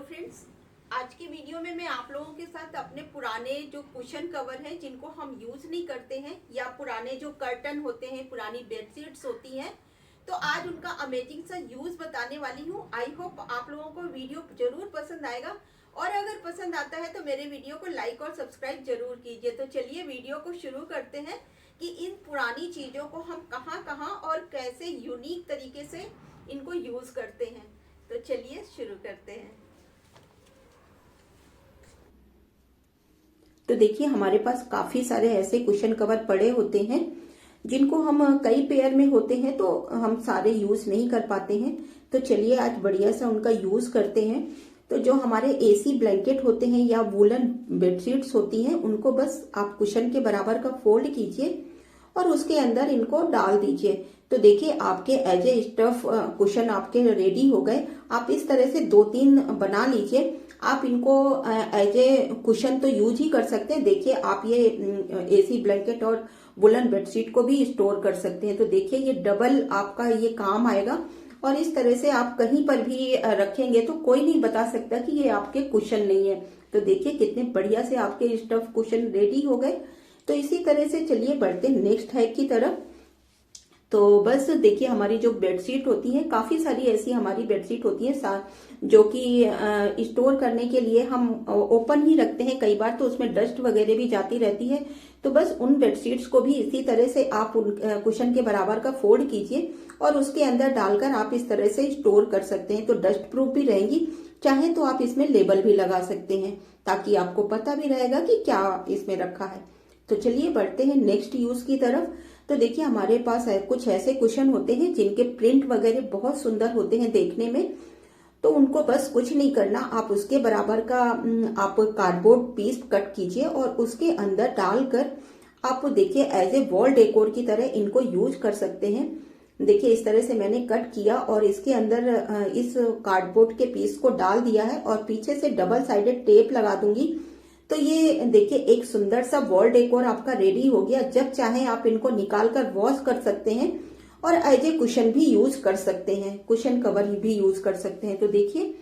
Friends, आज की video में मैं आप लोगों के साथ अपने पुराने जो कुशन कवर हैं जिनको हम यूज नहीं करते हैं या पुराने जो कर्टन होते हैं, पुरानी बेडशीट्स होती हैं, तो आज उनका अमेजिंग सा यूज बताने वाली हूँ। आई होप आप लोगों को वीडियो जरूर पसंद आएगा और अगर पसंद आता है तो मेरे वीडियो को लाइक और सब्सक्राइब जरूर कीजिए। तो चलिए वीडियो को शुरू करते हैं कि इन पुरानी चीजों को हम कहाँ कहाँ और कैसे यूनिक तरीके से इनको यूज करते हैं। तो चलिए शुरू करते हैं। तो देखिए हमारे पास काफी सारे ऐसे कुशन कवर पड़े होते हैं जिनको हम कई पेयर में होते हैं तो हम सारे यूज नहीं कर पाते हैं। तो चलिए आज बढ़िया सा उनका यूज करते हैं। तो जो हमारे एसी ब्लैंकेट होते हैं या वूलन बेडशीट्स होती हैं उनको बस आप कुशन के बराबर का फोल्ड कीजिए और उसके अंदर इनको डाल दीजिए। तो देखिए आपके एज ए स्टफ कुशन आपके रेडी हो गए। आप इस तरह से 2-3 बना लीजिए। आप इनको एज ए कुशन तो यूज ही कर सकते हैं। देखिए आप ये एसी ब्लैंकेट और वुलन बेडशीट को भी स्टोर कर सकते हैं। तो देखिए ये डबल आपका ये काम आएगा और इस तरह से आप कहीं पर भी रखेंगे तो कोई नहीं बता सकता कि ये आपके कुशन नहीं है। तो देखिए कितने बढ़िया से आपके स्टफ कुशन रेडी हो गए। तो इसी तरह से चलिए बढ़ते हैं नेक्स्ट हैक की तरफ। तो बस देखिए हमारी जो बेडशीट होती है, काफी सारी ऐसी हमारी बेडशीट होती है जो कि स्टोर करने के लिए हम ओपन ही रखते हैं। कई बार तो उसमें डस्ट वगैरह भी जाती रहती है। तो बस उन बेडशीट्स को भी इसी तरह से आप उन कुशन के बराबर का फोल्ड कीजिए और उसके अंदर डालकर आप इस तरह से स्टोर कर सकते हैं। तो डस्ट प्रूफ भी रहेंगी। चाहे तो आप इसमें लेबल भी लगा सकते हैं ताकि आपको पता भी रहेगा कि क्या इसमें रखा है। तो चलिए बढ़ते हैं नेक्स्ट यूज की तरफ। तो देखिए हमारे पास कुछ ऐसे कुशन होते हैं जिनके प्रिंट वगैरह बहुत सुंदर होते हैं देखने में। तो उनको बस कुछ नहीं करना, आप उसके बराबर का आप कार्डबोर्ड पीस कट कीजिए और उसके अंदर डालकर आप देखिए एज ए वॉल डेकोर की तरह इनको यूज कर सकते हैं। देखिए इस तरह से मैंने कट किया और इसके अंदर इस कार्डबोर्ड के पीस को डाल दिया है और पीछे से डबल साइडेड टेप लगा दूंगी। तो ये देखिए एक सुंदर सा वॉल डेकोर आपका रेडी हो गया। जब चाहे आप इनको निकाल कर वॉश कर सकते हैं और एज ए कुशन भी यूज कर सकते हैं, कुशन कवर भी यूज कर सकते हैं। तो देखिए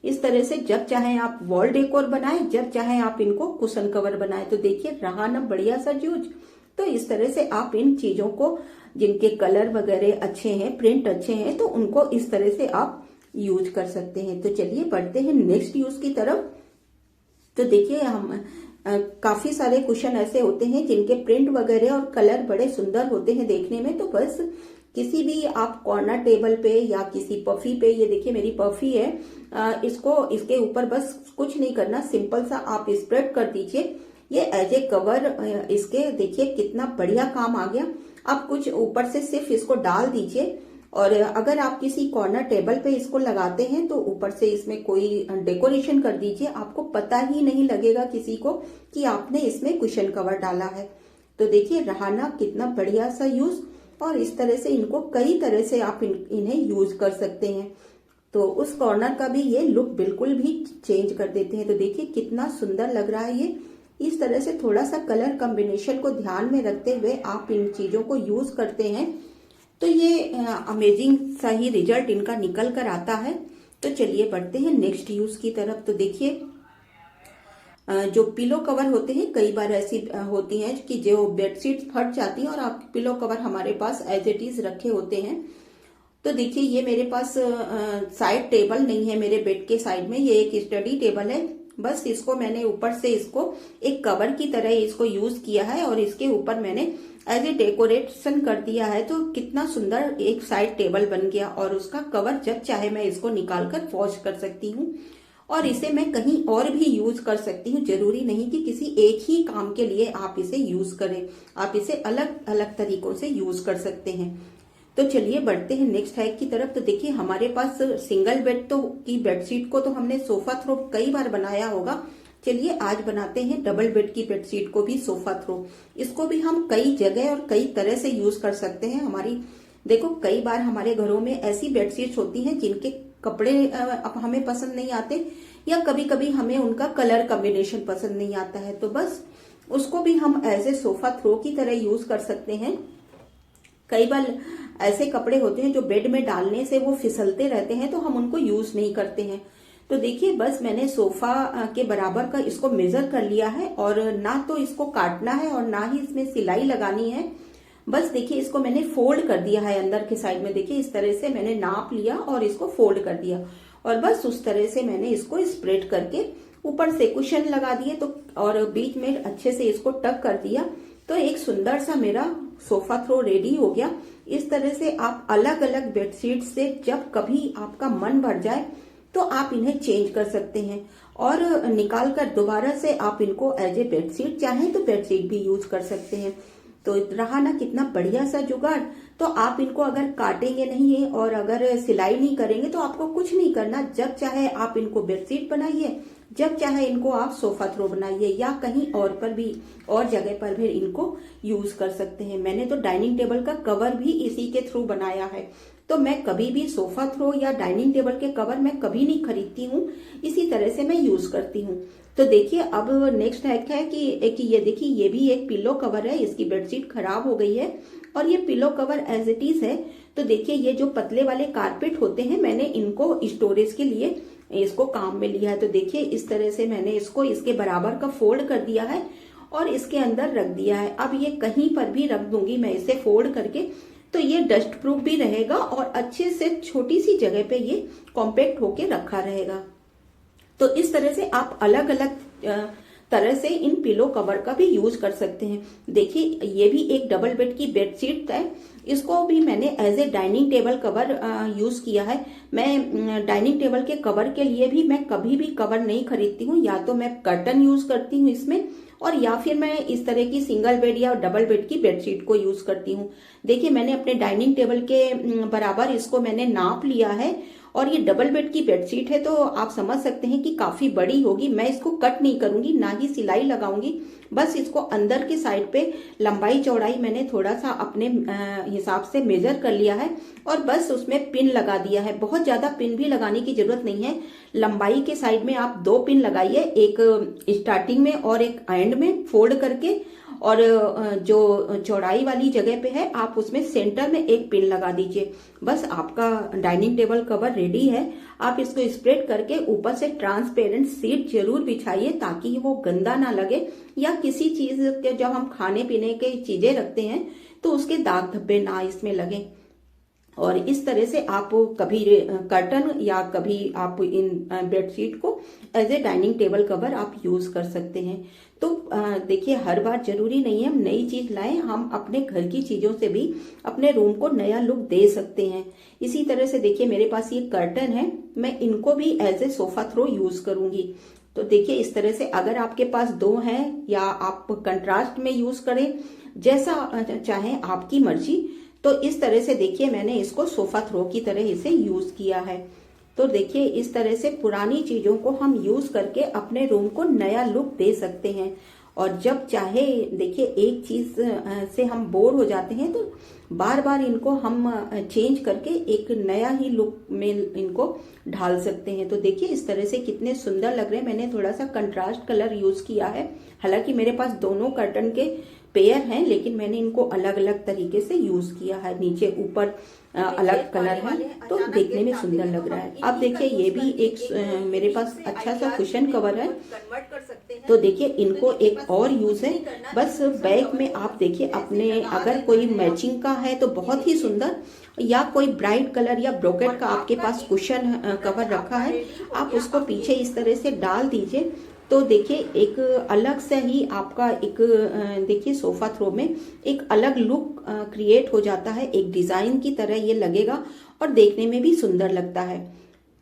इस तरह से जब चाहे आप वॉल डेकोर बनाएं, जब चाहे आप इनको कुशन कवर बनाएं। तो देखिए रहा ना बढ़िया सा यूज। तो इस तरह से आप इन चीजों को जिनके कलर वगैरह अच्छे हैं, प्रिंट अच्छे हैं, तो उनको इस तरह से आप यूज कर सकते हैं। तो चलिए बढ़ते हैं नेक्स्ट यूज की तरफ। तो देखिए हम काफी सारे कुशन ऐसे होते हैं जिनके प्रिंट वगैरह और कलर बड़े सुंदर होते हैं देखने में। तो बस किसी भी आप कॉर्नर टेबल पे या किसी पफी पे, ये देखिए मेरी पफी है, इसको इसके ऊपर बस कुछ नहीं करना, सिंपल सा आप स्प्रेड कर दीजिए। ये एज ए कवर इसके देखिए कितना बढ़िया काम आ गया। आप कुछ ऊपर से सिर्फ इसको डाल दीजिए और अगर आप किसी कॉर्नर टेबल पे इसको लगाते हैं तो ऊपर से इसमें कोई डेकोरेशन कर दीजिए। आपको पता ही नहीं लगेगा किसी को कि आपने इसमें कुशन कवर डाला है। तो देखिए रहा ना कितना बढ़िया सा यूज। और इस तरह से इनको कई तरह से आप इन्हें यूज कर सकते हैं। तो उस कॉर्नर का भी ये लुक बिल्कुल भी चेंज कर देते हैं। तो देखिए कितना सुंदर लग रहा है ये। इस तरह से थोड़ा सा कलर कॉम्बिनेशन को ध्यान में रखते हुए आप इन चीजों को यूज करते हैं तो ये अमेजिंग सा ही रिजल्ट इनका निकल कर आता है। तो चलिए बढ़ते हैं नेक्स्ट यूज की तरफ। तो देखिए जो पिलो कवर होते हैं, कई बार ऐसी होती हैं कि जो बेडशीट फट जाती है और आपके पिलो कवर हमारे पास एज इट इज रखे होते हैं। तो देखिए ये मेरे पास साइड टेबल नहीं है, मेरे बेड के साइड में ये एक स्टडी टेबल है। बस इसको मैंने ऊपर से इसको एक कवर की तरह इसको यूज किया है और इसके ऊपर मैंने एज ए डेकोरेशन कर दिया है। तो कितना सुंदर एक साइड टेबल बन गया और उसका कवर जब चाहे मैं इसको निकाल कर वॉश कर सकती हूँ और इसे मैं कहीं और भी यूज कर सकती हूँ। जरूरी नहीं कि किसी एक ही काम के लिए आप इसे यूज करें, आप इसे अलग अलग तरीकों से यूज कर सकते हैं। तो चलिए बढ़ते हैं नेक्स्ट हैक की तरफ। तो देखिए हमारे पास सिंगल बेड तो की बेडशीट को तो हमने सोफा थ्रो कई बार बनाया होगा। चलिए आज बनाते हैं डबल बेड की बेडशीट को भी सोफा थ्रो। इसको भी हम कई जगह और कई तरह से यूज कर सकते हैं। हमारी देखो कई बार हमारे घरों में ऐसी बेडशीट्स होती हैं जिनके कपड़े अब हमें पसंद नहीं आते या कभी कभी हमें उनका कलर कॉम्बिनेशन पसंद नहीं आता है। तो बस उसको भी हम एज ए सोफा थ्रो की तरह यूज कर सकते हैं। कई बार ऐसे कपड़े होते हैं जो बेड में डालने से वो फिसलते रहते हैं तो हम उनको यूज नहीं करते हैं। तो देखिए बस मैंने सोफा के बराबर का इसको मेजर कर लिया है और ना तो इसको काटना है और ना ही इसमें सिलाई लगानी है। बस देखिए इसको मैंने फोल्ड कर दिया है अंदर के साइड में। देखिए इस तरह से मैंने नाप लिया और इसको फोल्ड कर दिया और बस उस तरह से मैंने इसको स्प्रेड करके ऊपर से कुशन लगा दिए तो और बीच में अच्छे से इसको टक कर दिया। तो एक सुंदर सा मेरा सोफा थ्रो रेडी हो गया। इस तरह से आप अलग अलग बेडशीट से जब कभी आपका मन भर जाए तो आप इन्हें चेंज कर सकते हैं और निकाल कर दोबारा से आप इनको एज ए बेडशीट चाहें तो बेडशीट भी यूज कर सकते हैं। तो रहा ना कितना बढ़िया सा जुगाड़। तो आप इनको अगर काटेंगे नहीं है और अगर सिलाई नहीं करेंगे तो आपको कुछ नहीं करना। जब चाहे आप इनको बेडशीट बनाइए, जब चाहे इनको आप सोफा थ्रो बनाइए या कहीं और पर भी और जगह पर भी इनको यूज कर सकते हैं। मैंने तो डाइनिंग टेबल का कवर भी इसी के थ्रू बनाया है। तो मैं कभी भी सोफा थ्रो या डाइनिंग टेबल के कवर मैं कभी नहीं खरीदती हूँ, इसी तरह से मैं यूज करती हूँ। तो देखिए अब नेक्स्ट हैक है कि ये देखिए ये भी एक पिलो कवर है। इसकी बेडशीट खराब हो गई है और ये pillow cover as it is है। तो देखिए ये जो पतले वाले कारपेट होते हैं मैंने इनको स्टोरेज के लिए इसको काम में लिया है। तो देखिए इस तरह से मैंने इसको इसके बराबर का फोल्ड कर दिया है और इसके अंदर रख दिया है। अब ये कहीं पर भी रख दूंगी मैं इसे फोल्ड करके तो ये डस्ट प्रूफ भी रहेगा और अच्छे से छोटी सी जगह पे ये कॉम्पैक्ट होके रखा रहेगा। तो इस तरह से आप अलग अलग तरह से इन पिलो कवर का भी यूज कर सकते हैं। देखिए ये भी एक डबल बेड की बेडशीट है। इसको भी मैंने as a dining table cover use किया है। मैं डाइनिंग टेबल के कवर के लिए भी मैं कभी भी कवर नहीं खरीदती हूँ, या तो मैं कर्टन यूज करती हूँ इसमें और या फिर मैं इस तरह की सिंगल बेड या डबल बेड की बेडशीट को यूज करती हूँ। देखिए मैंने अपने डाइनिंग टेबल के बराबर इसको मैंने नाप लिया है और ये डबल बेड की बेडशीट है तो आप समझ सकते हैं कि काफी बड़ी होगी। मैं इसको कट नहीं करूंगी, ना ही सिलाई लगाऊंगी। बस इसको अंदर की साइड पे लंबाई चौड़ाई मैंने थोड़ा सा अपने हिसाब से मेजर कर लिया है और बस उसमें पिन लगा दिया है। बहुत ज्यादा पिन भी लगाने की जरूरत नहीं है। लंबाई के साइड में आप 2 पिन लगाइए, एक स्टार्टिंग में और एक एंड में फोल्ड करके, और जो चौड़ाई वाली जगह पे है आप उसमें सेंटर में एक पिन लगा दीजिए। बस आपका डाइनिंग टेबल कवर रेडी है। आप इसको स्प्रेड करके ऊपर से ट्रांसपेरेंट शीट जरूर बिछाइए ताकि वो गंदा ना लगे, या किसी चीज के जब हम खाने पीने के चीजें रखते हैं तो उसके दाग धब्बे ना इसमें लगे। और इस तरह से आप कभी कर्टन या कभी आप इन बेडशीट को as a dining table cover आप यूज कर सकते हैं। तो देखिए हर बार जरूरी नहीं है हम नई चीज लाएं, हम अपने घर की चीजों से भी अपने रूम को नया लुक दे सकते हैं। इसी तरह से देखिए मेरे पास ये कर्टन है, मैं इनको भी as a sofa throw use करूंगी। तो देखिए इस तरह से अगर आपके पास 2 हैं या आप कंट्रास्ट में यूज करें, जैसा चाहें आपकी मर्जी। तो इस तरह से देखिए मैंने इसको सोफा थ्रो की तरह इसे यूज किया है। तो देखिए इस तरह से पुरानी चीजों को हम यूज करके अपने रूम को नया लुक दे सकते हैं। और जब चाहे देखिए एक चीज से हम बोर हो जाते हैं तो बार बार इनको हम चेंज करके एक नया ही लुक में इनको ढाल सकते हैं। तो देखिए इस तरह से कितने सुंदर लग रहे हैं। मैंने थोड़ा सा कंट्रास्ट कलर यूज किया है। हालांकि मेरे पास दोनों कर्टन के पेयर हैं लेकिन मैंने इनको अलग अलग तरीके से यूज किया है। नीचे ऊपर अलग कलर है तो देखने में सुंदर लग रहा है। अब देखिए ये भी एक मेरे पास अच्छा सा कुशन कवर है। तो देखिए इनको एक और यूज है। बस बैग में आप देखिए अपने अगर कोई मैचिंग का है तो बहुत ही सुंदर, या कोई ब्राइट कलर या ब्रोकेट का आपके पास कुशन कवर रखा है, आप उसको पीछे इस तरह से डाल दीजिए। तो देखिए एक अलग से ही आपका एक देखिए सोफा थ्रो में एक अलग लुक क्रिएट हो जाता है। एक डिजाइन की तरह ये लगेगा और देखने में भी सुंदर लगता है।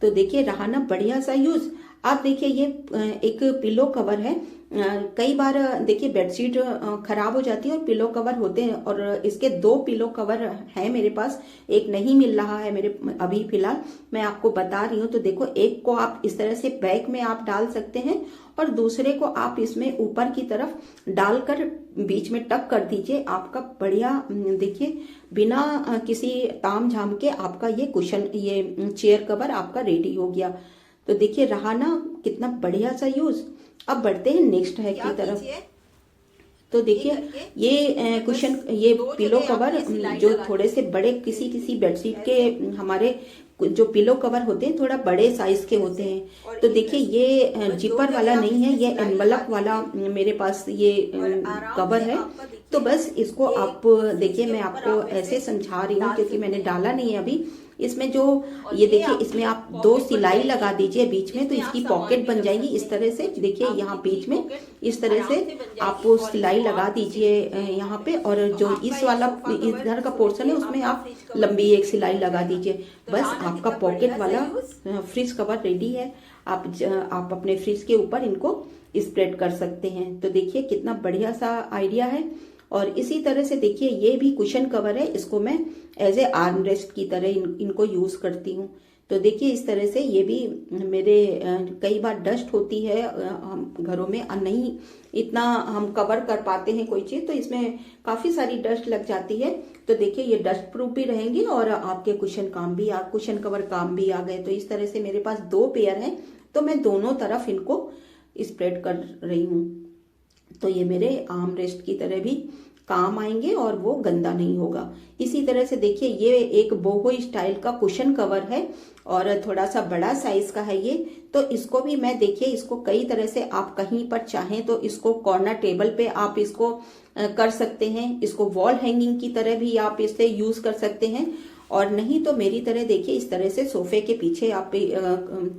तो देखिए रहा ना बढ़िया सा यूज। आप देखिए ये एक पिलो कवर है। कई बार देखिए बेडशीट खराब हो जाती है और पिलो कवर होते हैं, और इसके 2 पिलो कवर हैं मेरे पास। एक नहीं मिल रहा है मेरे अभी फिलहाल, मैं आपको बता रही हूँ। तो देखो एक को आप इस तरह से बैक में आप डाल सकते हैं और दूसरे को आप इसमें ऊपर की तरफ डालकर बीच में टक कर दीजिए। आपका बढ़िया देखिए बिना किसी ताम झाम के आपका ये कुशन ये चेयर कवर आपका रेडी हो गया। तो देखिए रहा ना कितना बढ़िया सा यूज। अब बढ़ते हैं नेक्स्ट हैक की तरफ। तो देखिए ये कुशन, ये पिलो कवर जो थोड़े से बड़े किसी किसी बेडशीट के हमारे जो पिलो कवर होते हैं थोड़ा बड़े साइज के होते हैं। तो देखिए ये जिपर वाला नहीं है, ये एनवलप वाला मेरे पास ये कवर है। तो बस इसको आप देखिए, मैं आपको ऐसे समझा रही हूँ क्योंकि मैंने डाला नहीं है अभी। इसमें जो ये देखिए, इसमें आप 2 सिलाई लगा दीजिए बीच में, तो इसकी पॉकेट बन जाएगी इस तरह से। देखिए यहाँ बीच में इस तरह से आप सिलाई लगा दीजिए यहाँ पे, और जो इस वाला इधर का पोर्शन है उसमें आप लंबी एक सिलाई लगा दीजिए। बस आपका पॉकेट वाला फ्रिज कवर रेडी है। आप अपने फ्रिज के ऊपर इनको स्प्रेड कर सकते हैं। तो देखिए कितना बढ़िया सा आइडिया है। और इसी तरह से देखिए ये भी कुशन कवर है, इसको मैं एज ए आर्म रेस्ट की तरह इनको यूज करती हूँ। तो देखिए इस तरह से ये भी मेरे कई बार डस्ट होती है हम घरों में, नहीं इतना हम कवर कर पाते हैं कोई चीज, तो इसमें काफी सारी डस्ट लग जाती है। तो देखिए ये डस्ट प्रूफ भी रहेंगे और आपके कुशन कवर काम भी आ गए। तो इस तरह से मेरे पास 2 पेयर हैं, तो मैं दोनों तरफ इनको स्प्रेड कर रही हूँ। तो ये मेरे आर्म रेस्ट की तरह भी काम आएंगे और वो गंदा नहीं होगा। इसी तरह से देखिए ये एक बोहो स्टाइल का कुशन कवर है और थोड़ा सा बड़ा साइज का है ये। तो इसको भी मैं देखिए, इसको कई तरह से आप कहीं पर चाहें तो इसको कॉर्नर टेबल पे आप इसको कर सकते हैं। इसको वॉल हैंगिंग की तरह भी आप इसे यूज कर सकते हैं, और नहीं तो मेरी तरह देखिए इस तरह से सोफे के पीछे आप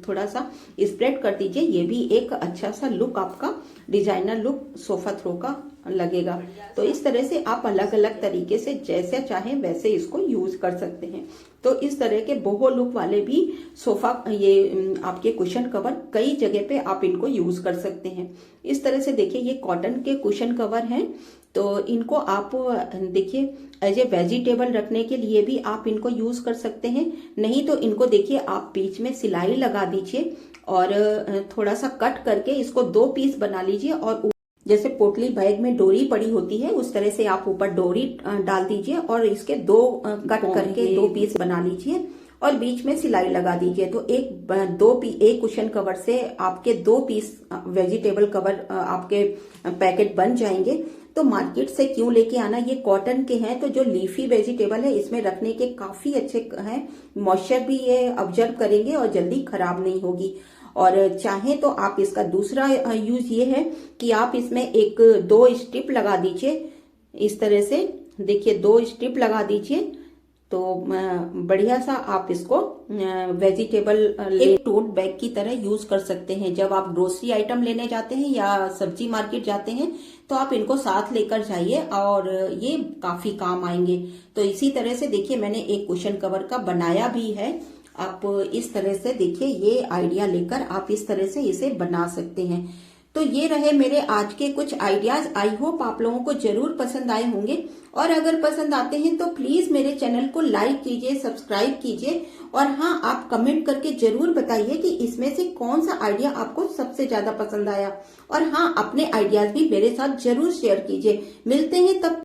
थोड़ा सा स्प्रेड कर दीजिए। ये भी एक अच्छा सा लुक, आपका डिजाइनर लुक सोफा थ्रो का लगेगा। तो इस तरह से आप अलग अलग तरीके से जैसे चाहें वैसे इसको यूज कर सकते हैं। तो इस तरह के बोहो लुक वाले भी सोफा, ये आपके कुशन कवर कई जगह पे आप इनको यूज कर सकते हैं। इस तरह से देखिए ये कॉटन के कुशन कवर हैं, तो इनको आप देखिए एज ए वेजिटेबल रखने के लिए भी आप इनको यूज कर सकते हैं। नहीं तो इनको देखिए आप बीच में सिलाई लगा दीजिए और थोड़ा सा कट करके इसको 2 पीस बना लीजिए, और जैसे पोटली बैग में डोरी पड़ी होती है उस तरह से आप ऊपर डोरी डाल दीजिए और इसके 2 कट करके 2 पीस बना लीजिए और बीच में सिलाई लगा दीजिए। तो एक कुशन कवर से आपके 2 पीस वेजिटेबल कवर आपके पैकेट बन जाएंगे। तो मार्केट से क्यों लेके आना, ये कॉटन के हैं, तो जो लीफी वेजिटेबल है इसमें रखने के काफी अच्छे हैं। मॉइस्चर भी ये ऑब्जर्व करेंगे और जल्दी खराब नहीं होगी। और चाहें तो आप इसका दूसरा यूज ये है कि आप इसमें 2 स्ट्रिप लगा दीजिए इस तरह से। देखिए 2 स्ट्रिप लगा दीजिए, तो बढ़िया सा आप इसको वेजिटेबल एक टोट बैग की तरह यूज कर सकते हैं। जब आप ग्रोसरी आइटम लेने जाते हैं या सब्जी मार्केट जाते हैं तो आप इनको साथ लेकर जाइए और ये काफी काम आएंगे। तो इसी तरह से देखिए मैंने एक कुशन कवर का बनाया भी है। आप इस तरह से देखिए ये आइडिया लेकर आप इस तरह से इसे बना सकते हैं। तो ये रहे मेरे आज के कुछ आइडियाज। आई होप आप लोगों को जरूर पसंद आए होंगे, और अगर पसंद आते हैं तो प्लीज मेरे चैनल को लाइक कीजिए, सब्सक्राइब कीजिए, और हाँ आप कमेंट करके जरूर बताइए कि इसमें से कौन सा आइडिया आपको सबसे ज्यादा पसंद आया। और हाँ अपने आइडियाज भी मेरे साथ जरूर शेयर कीजिए। मिलते हैं तब